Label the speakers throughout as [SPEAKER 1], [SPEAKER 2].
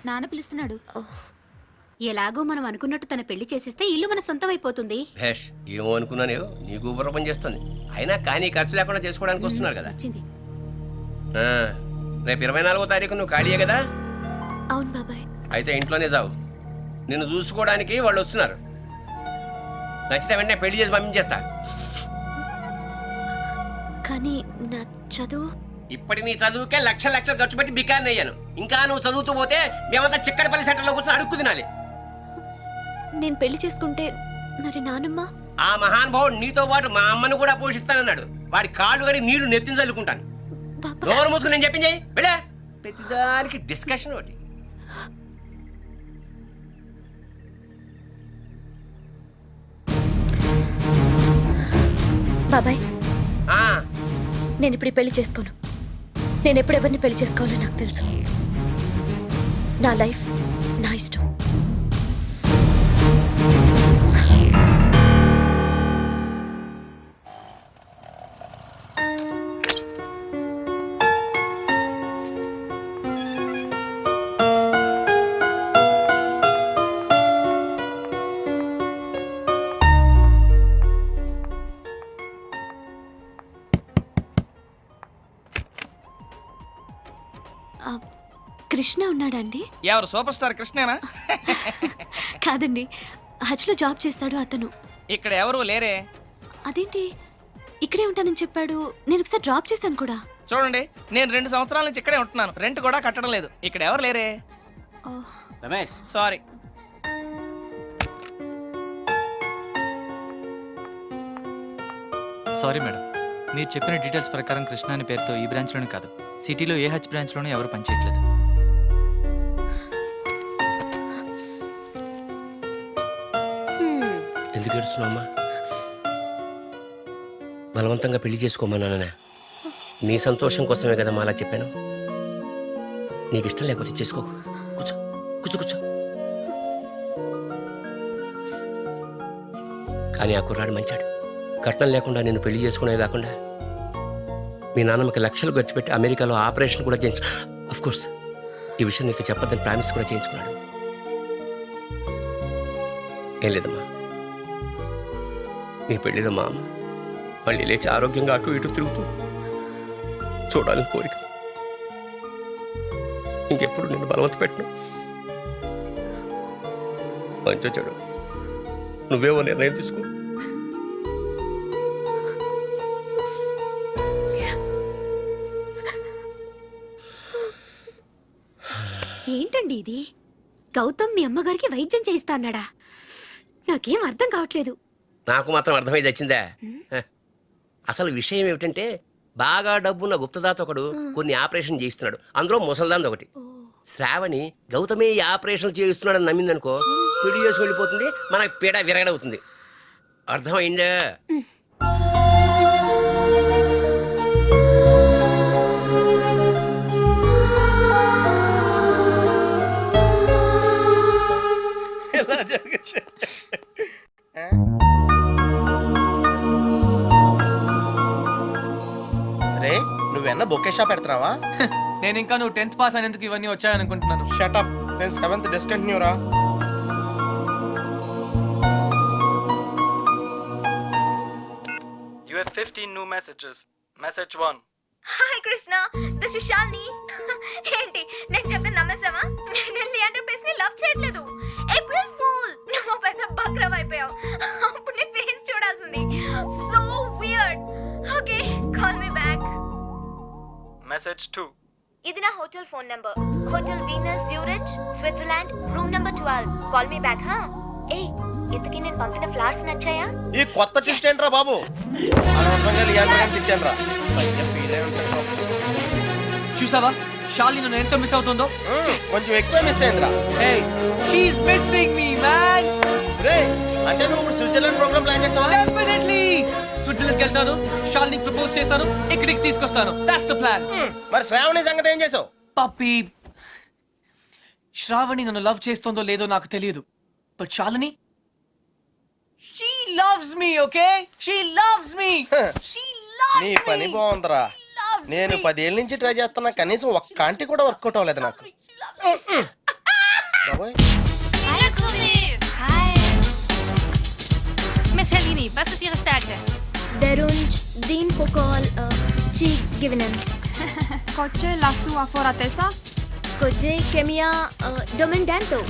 [SPEAKER 1] నాన్న పిలుస్తున్నాడు. ఎలాగో మనం అనుకున్నట్టు తన పెళ్లి చేసేస్తే ఇల్లు మన సొంతం అయిపోతుంది.
[SPEAKER 2] భేష్, ఏమో అనుకున్నాను, నీకు ఊపిరి పని చేస్తుంది. అయినా కానీ ఖర్చు లేకుండా చేసుకోవడానికి వస్తున్నారు కదా.
[SPEAKER 1] వచ్చింది.
[SPEAKER 2] రేపు 24వ తారీఖు నువ్వు ఖాళీయే కదా?
[SPEAKER 1] అవును బాబాయ్.
[SPEAKER 2] అయితే ఇంట్లోనే చావు. నిన్ను చూసుకోవడానికి వాళ్ళు వస్తున్నారు. నచ్చితే వెంటనే పెళ్లి చేసి పంపించేస్తా.
[SPEAKER 1] కానీ నా చదువు.
[SPEAKER 2] ఇప్పటి నీ చదువుకే లక్షలు ఖర్చు పెట్టి బికాన్ని అయ్యాను. ఇంకా నువ్వు చదువుతూ పోతే మేమంతా చిక్కడపల్లి సెంటర్లో కూర్చొని అడుక్కు తినాలి.
[SPEAKER 1] నేను పెళ్లి చేసుకుంటే మరి నానమ్మ?
[SPEAKER 2] ఆ మహానుభావుడు నీతో పాటు మా అమ్మను కూడా పోషిస్తానన్నాడు. వాడి కాళ్ళు కడి నీళ్లు నెత్తిని చల్లుకుంటాను. నోరు మూసుకుని నేను చెప్పింది వెళ్ళా. ప్రతిదానికి డిస్కషన్ ఒకటి.
[SPEAKER 1] బాబాయ్, నేను ఇప్పుడు పెళ్లి చేసుకోను. నేను ఎప్పుడెవరిని పెళ్లి చేసుకోవాలో నాకు తెలుసు. నా లైఫ్ నా ఇష్టం. కృష్ణ ఉన్నాడండి?
[SPEAKER 3] ఎవరు? సూపర్ స్టార్ కృష్ణేనా?
[SPEAKER 1] కాదండి, హజ్లో జాబ్ చేస్తాడు అతను.
[SPEAKER 3] ఇక్కడ ఎవరు లేరే.
[SPEAKER 1] అదేంటి, ఇక్కడే ఉంటానని చెప్పాడు. నేను ఒకసారి డ్రాప్ చేశాను కూడా.
[SPEAKER 3] చూడండి, నేను 2 సంవత్సరాల నుంచి ఇక్కడే ఉంటున్నాను. రెంట్ కూడా కట్టడం లేదు. ఇక్కడ ఎవరు లేరే.
[SPEAKER 2] రమేష్,
[SPEAKER 3] సారీ.
[SPEAKER 4] సారీ మేడం, మీరు చెప్పిన డీటెయిల్స్ ప్రకారం కృష్ణ అనే పేరుతో ఈ బ్రాంచ్లోనే కాదు, సిటీలో ఏ హజ్ బ్రాంచ్లోనే ఎవరు పనిచేయట్లేదు.
[SPEAKER 2] ఎందుకు ఏడుస్తున్నావమ్మా? బలవంతంగా పెళ్లి చేసుకోమన్నానే. నీ సంతోషం కోసమే కదా అలా చెప్పాను. నీకు ఇష్టం లేకపోతే చేసుకో. కూర్చో కూర్చో కూర్చో. కానీ ఆ కుర్రాడు మంచాడు. కట్నం లేకుండా నేను పెళ్లి చేసుకునేవి కాకుండా మీ నాన్నమ్మకి లక్షలు ఖర్చు పెట్టి అమెరికాలో ఆపరేషన్ కూడా చేయించు. అఫ్కోర్స్ ఈ విషయం నీకు చెప్పొద్దని ప్రామిస్ కూడా చేయించుకున్నాడు. ఏం లేదమ్మా, నీ పెళ్ళిలో మా అమ్మ మళ్ళీ లేచి ఆరోగ్యంగా అటు ఇటు తిరుగుతూ చూడాలని కోరిక. ఇంకెప్పుడు నిన్ను బలవంత పెట్టను. మంచి చెడు నువ్వేవో నిర్ణయం తీసుకో.
[SPEAKER 1] ఏంటండి ఇది? గౌతమ్ మీ అమ్మగారికి వైద్యం చేయిస్తా అన్నాడా? నాకేం అర్థం కావట్లేదు.
[SPEAKER 2] నాకు మాత్రం అర్థమై వచ్చిందా? అసలు విషయం ఏమిటంటే, బాగా డబ్బున్న గుప్తదాత ఒకడు కొన్ని ఆపరేషన్ చేయిస్తున్నాడు. అందులో ముసల్దాంది ఒకటి. శ్రావణి గౌతమే ఈ ఆపరేషన్ చేయిస్తున్నాడని నమ్మిందనుకో, పిడి చేసి వెళ్ళిపోతుంది, మనకు పీడ విరగడవుతుంది. అర్థమైందా?
[SPEAKER 5] రే, నువ్వెన్న బొకే షాప్ పెడుతున్నావా?
[SPEAKER 3] నేను ఇంకా నువ్వు 10th పాస్ అయినందుకు ఇవన్నీ వచ్చాయనుకుంటున్నాను.
[SPEAKER 5] షటప్, నేను 7th డిస్కంటిన్యూ రా.
[SPEAKER 3] You have 15 new messages. Message 1.
[SPEAKER 1] Hi Krishna, this is Shalini. ఏంటి నేను చెప్పింది నమ్మేసావా? నేను లియాండర్ పేస్ ని లవ్ చేయట్లేదు. April fool. నువ్వు పెద్ద బక్రవ్ అయిపోయావు. అప్పుడు నీ ఫేస్ చూడాల్సింది. So weird. Okay, call me back.
[SPEAKER 3] Message 2.
[SPEAKER 1] ఇది నా hotel phone number. Hotel Venus Zurich, Switzerland, room number 12. Call me back. హా? ఏయ్, ఇంతకీ నేను పంపిన ఫ్లవర్స్ నచ్చాయా?
[SPEAKER 5] ఈ కొత్త ట్విస్ట్ ఏంట్రా బాబు? అనవసరంగా లియాండర్ గారిని తిట్టానురా. పైసా ఫీల్ అయి ఉంటాడు.
[SPEAKER 3] చూసావా శాలిని నన్ను ఎంత మిస్ అవుతుందో?
[SPEAKER 5] కొంచెం ఎక్కువ మిస్ అయిందిరా.
[SPEAKER 3] Hey, she's missing me, man.
[SPEAKER 5] రే, అంటే నువ్వు ఇప్పుడు స్విట్జర్లాండ్ ప్రోగ్రామ్ ప్లాన్ చేసావా?
[SPEAKER 3] Definitely. స్విట్జర్లాండ్కి వెళ్తాను, శాలినికి ప్రపోజ్ చేస్తాను, ఇక్కడికి తీసుకొస్తాను. That's the plan.
[SPEAKER 5] మరి శ్రావణి సంగతి ఏం చేసావు?
[SPEAKER 3] పప్పి, శ్రావణి నన్ను లవ్ చేస్తుందో లేదో నాకు తెలియదు. But Shalini, she loves me, okay? She loves me. She loves me.
[SPEAKER 5] నీ పని బాగుందిరా. నేను 10 ఏళ్ళ నుంచి ట్రై చేస్తున్నా, కనీసం ఒక్క ఆంటీ కూడా వర్కౌట్ అవ్వలేదు నాకు.
[SPEAKER 1] Clotidine, Focol, Chi Givinen.
[SPEAKER 6] Coche lasu aforatesa?
[SPEAKER 1] Coche Chemia, Domindanto.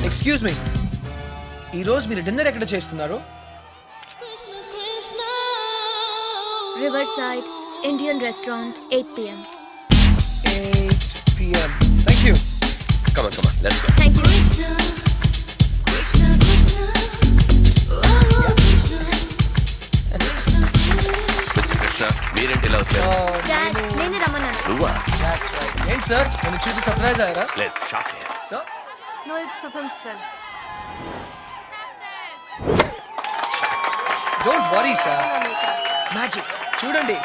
[SPEAKER 3] Excuse me ఈ రోజు మీరు డిన్నర్ ఎక్కడ చేస్తున్నారు?
[SPEAKER 1] Riverside, Indian restaurant, 8 p.m.
[SPEAKER 3] 8 p.m. Thank you.
[SPEAKER 2] Come on, let's go.
[SPEAKER 1] Thank you.
[SPEAKER 2] Mr. Krishna, మీరేంటి ఇలా వచ్చారు?
[SPEAKER 1] Dad, నేనే రమ్మన్నాను.
[SPEAKER 2] నువ్వా?
[SPEAKER 3] That's right. ఏంటి సార్ నేను చూసి సర్ప్రైజ్ అయ్యారా?
[SPEAKER 2] లేదు, షాక్ అయ్యా.
[SPEAKER 3] Sir
[SPEAKER 1] 0:15.
[SPEAKER 3] Don't worry sir. Magic చూడండి.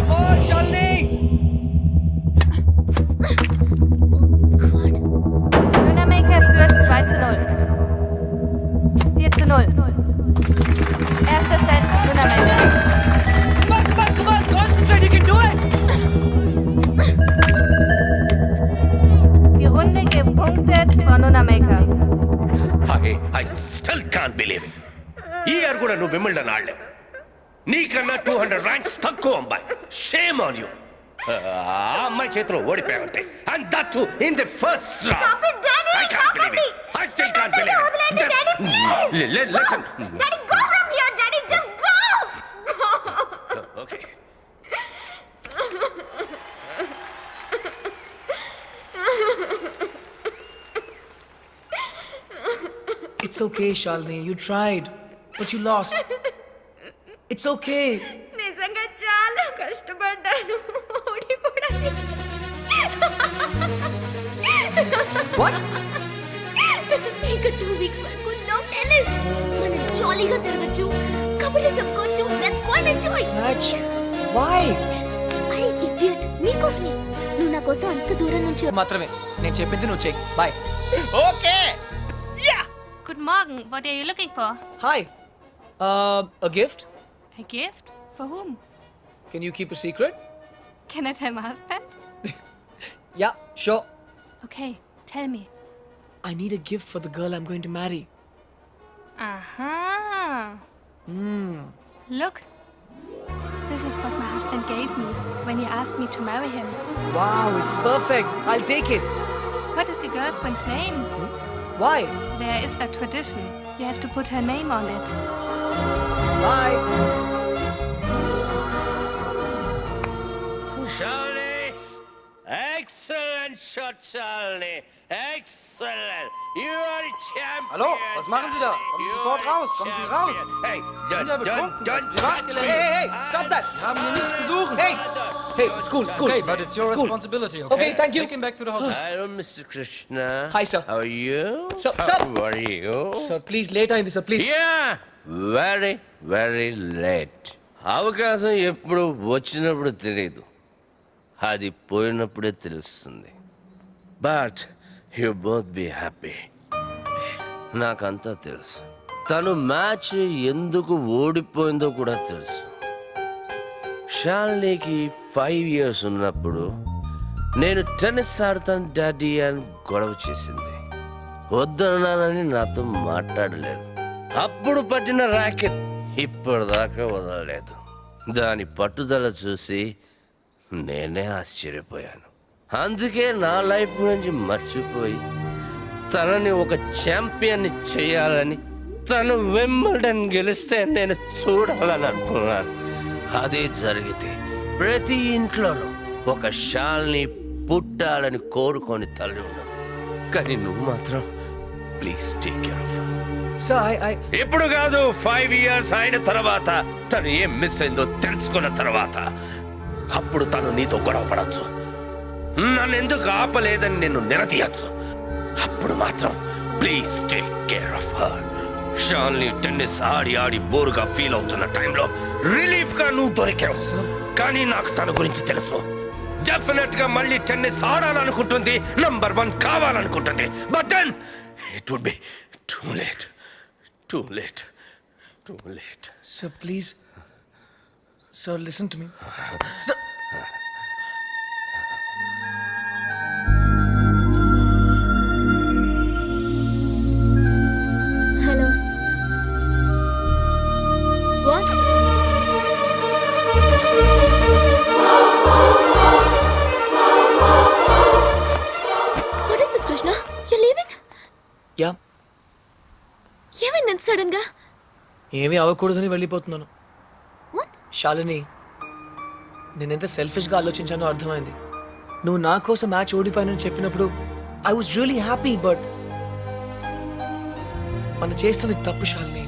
[SPEAKER 3] Come on, Shalini.
[SPEAKER 7] Dynamiker führt 2:0. 4:0. Erster Set, Dynamiker.
[SPEAKER 3] Come on, concentrate, you can do it.
[SPEAKER 7] Die Runde gepunktet von Nunamaker.
[SPEAKER 2] I still can't believe it. ఈ year కూడా నువ్వు Wimbledon ఆడలేవు. నీకన్నా 200 ranks తక్కువ అమ్మాయి. Shame on you. ఆ అమ్మాయి చేతిలో ఓడిపోయావంటే and that too in the first round.
[SPEAKER 1] Stop it, Daddy!
[SPEAKER 2] I can't
[SPEAKER 1] Stop
[SPEAKER 2] believe
[SPEAKER 1] it!
[SPEAKER 2] it. I still can't believe it.
[SPEAKER 1] వదిలేండి,
[SPEAKER 2] Just
[SPEAKER 1] Daddy, please.
[SPEAKER 2] listen.
[SPEAKER 1] Daddy, go from here, Daddy. Just go.
[SPEAKER 2] Okay.
[SPEAKER 3] It's okay, Shalini. You tried, but you lost. It's okay.
[SPEAKER 1] నిజంగా చాలా కష్టపడ్డాను ఓడిపోవడానికి.
[SPEAKER 3] What?
[SPEAKER 1] ఇంకా 2 weeks వరకు no tennis. మనం జాలీగా తిరగచ్చు, కబుర్లు చెప్పుకోవచ్చు. Let's go and enjoy.
[SPEAKER 3] Match? Why?
[SPEAKER 1] అరే ఇడియట్, నీకోసమే. నువ్వు నా కోసం అంత దూరం నుంచి
[SPEAKER 3] మాత్రమే నేను చెప్పింది నువ్వు చెయ్యి. Bye.
[SPEAKER 5] Okay.
[SPEAKER 7] Guten Morgen, what are you looking for?
[SPEAKER 3] Hi. A gift?
[SPEAKER 7] A gift? For whom?
[SPEAKER 3] Can you keep a secret?
[SPEAKER 7] Can I tell my husband?
[SPEAKER 3] Yeah, sure.
[SPEAKER 7] Okay, tell me.
[SPEAKER 3] I need a gift for the girl I'm going to marry.
[SPEAKER 7] Aha.
[SPEAKER 3] Hmm.
[SPEAKER 7] Look. This is what my husband gave me when he asked me to marry him.
[SPEAKER 3] Wow, it's perfect. I'll take it.
[SPEAKER 7] What is your girlfriend's name?
[SPEAKER 3] Why?
[SPEAKER 7] There is a tradition. You have to put her name on it.
[SPEAKER 3] Bye.
[SPEAKER 2] Shalini, excellent shot, Shalini. Excellent. You are a champion.
[SPEAKER 5] Hallo, was machen Sie da? Kommen Sie
[SPEAKER 2] You
[SPEAKER 5] sofort
[SPEAKER 2] are a
[SPEAKER 5] raus, kommen Sie raus.
[SPEAKER 2] champion. Hey,
[SPEAKER 5] sind ja betrunken, das ist Privatgelände.
[SPEAKER 3] Hey, stop that.
[SPEAKER 5] Haben hier nichts zu suchen.
[SPEAKER 3] Hey, it's cool, it's cool.
[SPEAKER 5] Okay, but it's your
[SPEAKER 3] It's cool.
[SPEAKER 5] responsibility,
[SPEAKER 3] Okay, thank you.
[SPEAKER 5] Take him back to the hotel.
[SPEAKER 2] Hello, Mr. Krishna.
[SPEAKER 3] Hi, sir.
[SPEAKER 2] How are you?
[SPEAKER 3] Sir.
[SPEAKER 2] How are you?
[SPEAKER 3] Sir, please, later in this, sir, please.
[SPEAKER 2] Yeah, very late. అవకాశం ఎప్పుడు వచ్చినప్పుడు తెలియదు, అది పోయినప్పుడే తెలుస్తుంది. But you both be happy. నాకంతా తెలుసు. తను మ్యాచ్ ఎందుకు ఓడిపోయిందో కూడా తెలుసు. షాలినికి 5 years ఉన్నప్పుడు నేను టెన్నిస్ ఆడతాను డాడీ అని గొడవ చేసింది. వద్దన్నానని నాతో మాట్లాడలేదు. అప్పుడు పట్టిన ర్యాకెట్ ఇప్పటిదాకా వదలలేదు. దాని పట్టుదల చూసి నేనే ఆశ్చర్యపోయాను. అందుకే నా లైఫ్ గురించి మర్చిపోయి తనని ఒక ఛాంపియన్ని చేయాలని, తను వింబల్డన్ గెలిస్తే నేను చూడాలని అనుకున్నాను. అదే జరిగితే ప్రతి ఇంట్లోనూ ఒక షాల్ని పుట్టాలని కోరుకొని తల్లి ఉన్నది. కానీ నువ్వు మాత్రం please take care of her.
[SPEAKER 3] Sir, I...
[SPEAKER 2] ఇప్పుడు కాదు, 5 years అయిన తర్వాత, తను ఏం మిస్ అయిందో తెలుసుకున్న తర్వాత అప్పుడు తను నీతో గొడవ పడచ్చు, నన్ను ఎందుకు ఆపలేదని నిన్ను నిలదీయచ్చు. అప్పుడు మాత్రం please take care of her. షాల్ని టెన్నిస్ ఆడి బోరుగా ఫీల్ అవుతున్న టైంలో రిలీఫ్ గా నువ్వు దొరికావు. కానీ నాకు తన గురించి తెలుసు. డెఫినెట్ గా మళ్ళీ టెన్నిస్ ఆడాలనుకుంటుంది, నంబర్ 1 కావాలనుకుంటుంది. But then it would be too late.
[SPEAKER 3] Sir, please. Sir, listen to me. Sir. ఏమీ అవ్వకూడదని వెళ్ళిపోతున్నాను.
[SPEAKER 1] What?
[SPEAKER 3] శాలిని, నేనెంత సెల్ఫిష్గా ఆలోచించానో అర్థమైంది. నువ్వు నా కోసం మ్యాచ్ ఓడిపోయానని చెప్పినప్పుడు I was really happy. But మనం చేస్తుంది తప్పు శాలిని.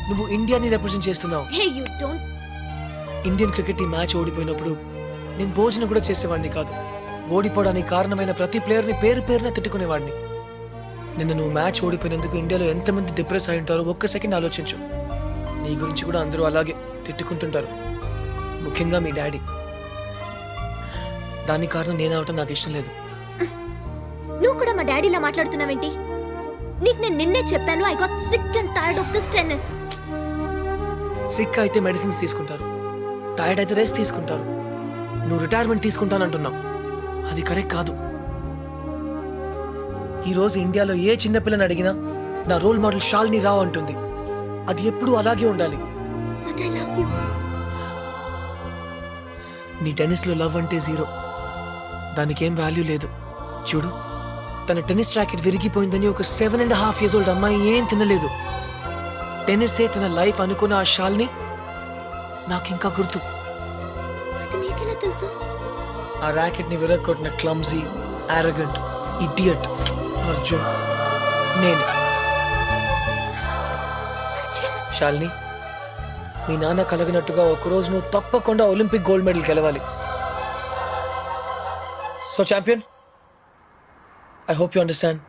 [SPEAKER 3] నువ్వు ఇండియాని రిప్రజెంట్ చేస్తున్నావు.
[SPEAKER 1] Hey you don't.
[SPEAKER 3] Indian cricket team match ఓడిపోయినప్పుడు నేను భోజనం కూడా చేసేవాడిని కాదు. ఓడిపోవడానికి కారణమైన ప్రతి ప్లేయర్ని పేరు పేరున తిట్టుకునేవాడిని. నిన్న నువ్వు మ్యాచ్ ఓడిపోయినందుకు ఇండియాలో ఎంతమంది డిప్రెస్ అయి ఉంటారో ఒక్క సెకండ్ ఆలోచించు. నీ గురించి కూడా అందరూ అలాగే తిట్టుకుంటుంటారు, ముఖ్యంగా మీ డాడీ. దానికి కారణం నేను అవటం నాకు ఇష్టం లేదు.
[SPEAKER 1] నువ్వు కూడా మా డాడీలా మాట్లాడుతున్నావేంటి? నీకు నేను నిన్నే చెప్పాను, I got sick and tired of this tennis.
[SPEAKER 3] Sick అయితే మెడిసిన్స్ తీసుకుంటారు, టైర్డ్ అయితే రెస్ట్ తీసుకుంటారు. నువ్వు రిటైర్మెంట్ తీసుకుంటానంటున్నావు, అది కరెక్ట్ కాదు. ఈ రోజు ఇండియాలో ఏ చిన్నపిల్లని అడిగినా నా రోల్ మోడల్ శాలిని రావు అంటుంది. అది ఎప్పుడూ అలాగే ఉండాలి.
[SPEAKER 1] But I love you.
[SPEAKER 3] నీ టెన్నిస్లో లవ్ అంటే జీరో, దానికేం వాల్యూ లేదు. చూడు, తన టెన్నిస్ ర్యాకెట్ విరిగిపోయిందని ఒక 7.5 years old అమ్మాయి ఏం తినలేదు. టెన్నిసే తన లైఫ్ అనుకున్న ఆ శాలిని నాకింకా గుర్తు.
[SPEAKER 1] అది నీకెలా తెలుసు?
[SPEAKER 3] ఆ ర్యాకెట్ ని విరగొట్టిన క్లమ్జీ, ఆరోగెంట్, ఇడియట్ అర్జున్ నేను. శాలిని, మీ నాన్న కలగినట్టుగా ఒకరోజు నువ్వు తప్పకుండా ఒలింపిక్ గోల్డ్ మెడల్ గెలవాలి. So champion, I hope you understand.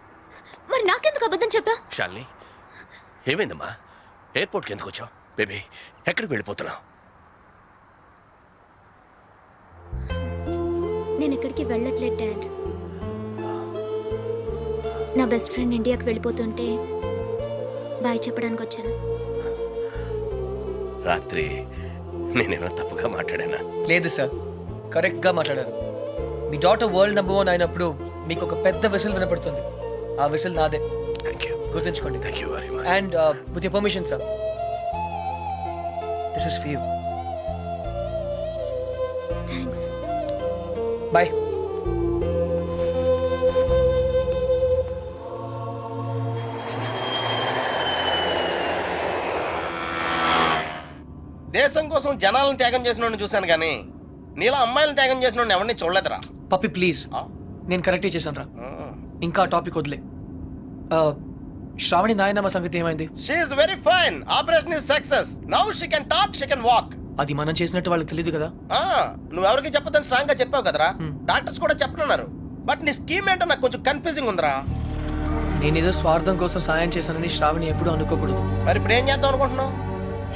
[SPEAKER 1] మరి నాకెందుకు అబద్ధం చెప్పా?
[SPEAKER 5] శాలిని, ఏమైందమ్మా? ఎయిర్పోర్ట్కి ఎందుకు వచ్చావు? బేబీ, ఎక్కడికి వెళ్ళిపోతున్నావు?
[SPEAKER 1] నేను ఎక్కడికి వెళ్ళట్లేదు డాడ్. నా బెస్ట్ ఫ్రెండ్ ఇండియాకి వెళ్ళిపోతుంటే బాయ్ చెప్పడానికి వచ్చాను.
[SPEAKER 5] రాత్రి నేనేమైనా తప్పుగా మాట్లాడానా?
[SPEAKER 3] లేదు సార్, కరెక్ట్ గా మాట్లాడారు. మీ డాటర్ వరల్డ్ నెంబర్ 1 అయినప్పుడు మీకు ఒక పెద్ద విసిల్ వినపడుతుంది. ఆ విసిల్ నాదే,
[SPEAKER 5] థ్యాంక్ యూ.
[SPEAKER 3] గుర్తుంచుకోండి.
[SPEAKER 5] Thank you very much.
[SPEAKER 3] And with your permission sir, this is for you.
[SPEAKER 1] Thanks.
[SPEAKER 3] Bye.
[SPEAKER 5] దేశం కోసం జనాలను త్యాగం చేసిన చూశాను కానీ నీలా అమ్మాయిలను త్యాగం చేసిన ఎవరిని చూడలేదురా.
[SPEAKER 3] పప్పి ప్లీజ్, నేను కరెక్టే చేశాను రా. ఇంకా టాపిక్ వదిలే. శ్రావణి నాయనమ్మ సంగతి ఏమైంది?
[SPEAKER 5] She is very fine. Operation is success. Now she can talk, she can walk.
[SPEAKER 3] అది మనం చేసినట్టు వాళ్ళకి తెలియదు కదా.
[SPEAKER 5] నువ్వెవరికి చెప్పదని స్ట్రాంగ్ గా చెప్పావు కదరా. డాక్టర్స్ కూడా చెప్పనున్నారు. బట్ నీ స్కీమ్ ఏంటో నాకు కొంచెం కన్ఫ్యూజింగ్ ఉందిరా.
[SPEAKER 3] నేనేదో స్వార్థం కోసం సాయం చేశానని శ్రావణి ఎప్పుడూ అనుకోకూడదు.
[SPEAKER 5] మరి ఇప్పుడు ఏం చేద్దాం అనుకుంటున్నావు?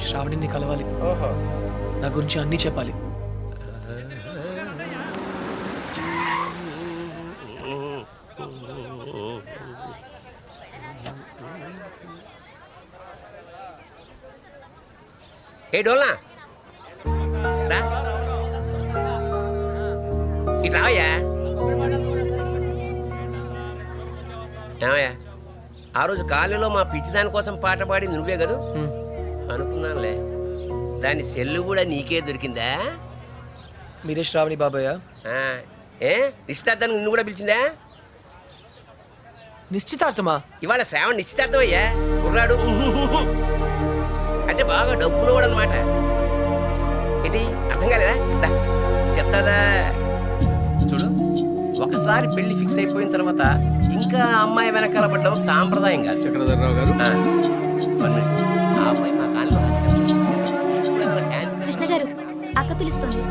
[SPEAKER 3] శ్రావణిని కలవాలి,
[SPEAKER 5] ఓహో,
[SPEAKER 3] నా గురించి అన్నీ చెప్పాలి.
[SPEAKER 2] ఏ డోల్నా రా, ఇటు రావయ్యా. ఏమయ్యా, ఆ రోజు కాలేజీలో మా పిచ్చిదాని కోసం పాట పాడి నువ్వే కదా అనుకున్నానులే. దాని సెల్లు కూడా నీకే దొరికిందా?
[SPEAKER 3] మీరే శ్రావణి బాబాయ్?
[SPEAKER 2] ఆ, ఏ నిశ్చితార్థానికి నిన్ను కూడా పిలిచిందా?
[SPEAKER 3] నిశ్చితార్థమా?
[SPEAKER 2] ఇవాళ శ్రావణ్ నిశ్చితార్థం అయ్యా. కుర్రాడు అంటే బాగా డబ్బులు కూడా అనమాట. ఏంటి అర్థం కాలేదా? దా, చెప్తాదా? చూడు, ఒకసారి పెళ్లి ఫిక్స్ అయిపోయిన తర్వాత ఇంకా అమ్మాయి వెనకాల పడ్డం సాంప్రదాయం కాదు.
[SPEAKER 5] చక్రధర్రావు గారు.
[SPEAKER 2] ఆ అమ్మాయి మా కాలంలో
[SPEAKER 1] కృష్ణ గారు, అక్క పిలుస్తుంది.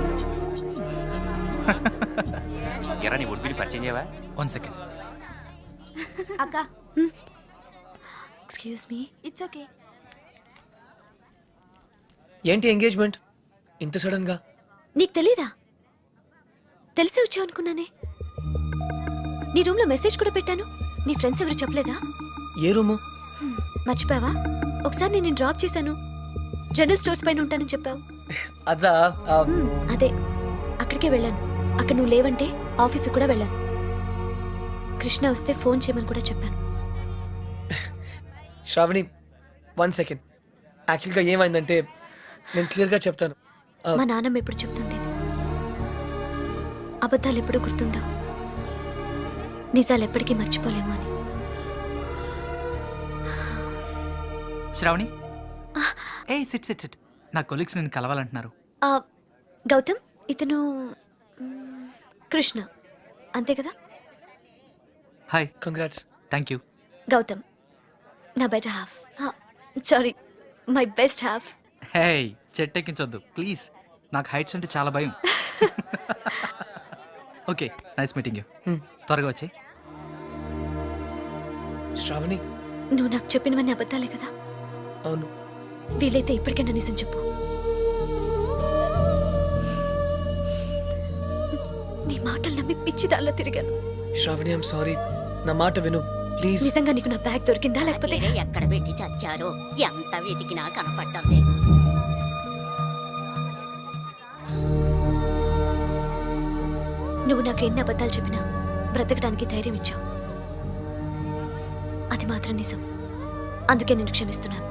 [SPEAKER 8] ఎరా నీ ఒడ్బిని పరిచయం చేయవా?
[SPEAKER 4] 1 second.
[SPEAKER 1] అక్క, ఎక్స్క్యూజ్ మీ.
[SPEAKER 6] It's okay.
[SPEAKER 3] ఏంటి ఎంగేజ్మెంట్ ఇంత సడన్ గా?
[SPEAKER 1] నీకు తెలీదా? తెలిసే వచ్చావు అనుకున్నానే. నీ రూమ్ లో మెసేజ్ కూడా పెట్టాను. నీ ఫ్రెండ్స్ ఎవరు చెప్పలేదా?
[SPEAKER 3] ఏ రూము?
[SPEAKER 1] మర్చిపోయావా? ఒకసారి నేను డ్రాప్ చేశాను. జనరల్ స్టోర్స్ పైన ఉంటానని చెప్పావు.
[SPEAKER 3] అదా?
[SPEAKER 1] అదే, అక్కడికే వెళ్ళాను. అక్కడ నువ్వు లేవంటే ఆఫీసు కూడా వెళ్ళాను. కృష్ణ వస్తే ఫోన్ చేయమని కూడా చెప్పాను.
[SPEAKER 3] శ్రావణి, 1 second. యాక్చువల్గా ఏమైందంటే నేను క్లియర్గా చెప్తాను.
[SPEAKER 1] మా నాన్నమ్మ ఎప్పుడు చెప్తుండేది, అబద్ధాలు ఎప్పుడు గుర్తుండవు, నిజాలు ఎప్పటికీ మర్చిపోలేము అని.
[SPEAKER 4] శ్రావణి, ఏ సిట్ సిట్ సిట్ నా కొలీగ్స్ నేను కలవాలంటున్నారు.
[SPEAKER 1] గౌతమ్ ఇతను కృష్ణ అంతే కదా?
[SPEAKER 4] Hi,
[SPEAKER 3] congrats.
[SPEAKER 4] Thank you.
[SPEAKER 1] Gautam నా better half, sorry my best half.
[SPEAKER 4] Hey, చెట్టెక్కించొద్దు ప్లీజ్, నాకు హైట్స్ అంటే చాలా భయం. Okay, nice meeting you. త్వరగా వచ్చి.
[SPEAKER 3] శ్రావణి.
[SPEAKER 1] నువ్వు నాకు చెప్పినవన్నీ అబద్ధాలే కదా?
[SPEAKER 3] అవును.
[SPEAKER 1] వీలైతే ఇప్పటికైనా నిజం చెప్పు. నీ మాటలు నమ్మి పిచ్చి దానిలో తిరిగాను.
[SPEAKER 3] Sravani, I'm sorry. నా మాట విను ప్లీజ్.
[SPEAKER 1] నిజంగా నీకు నా బ్యాగ్ దొరికిందా లేకపోతే?
[SPEAKER 9] అదే ఎక్కడ పెట్టి చచ్చారో ఎంత వెతికినా కనపడ్డం లేదు.
[SPEAKER 1] నువ్వు నాకు ఎన్ని అబద్ధాలు చెప్పినా బ్రతకడానికి ధైర్యం ఇచ్చావు. అది మాత్రం నిజం. అందుకే నేను క్షమిస్తున్నాను.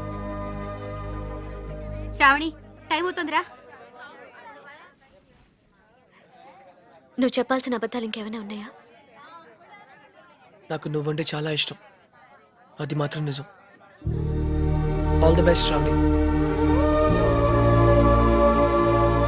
[SPEAKER 7] శ్రావణి టైం అవుతుందిరా.
[SPEAKER 1] నువ్వు చెప్పాల్సిన అబద్ధాలు ఇంకేమైనా ఉన్నాయా?
[SPEAKER 3] నాకు నువ్వంటే చాలా ఇష్టం. అది మాత్రం నిజం. All the best Shravani.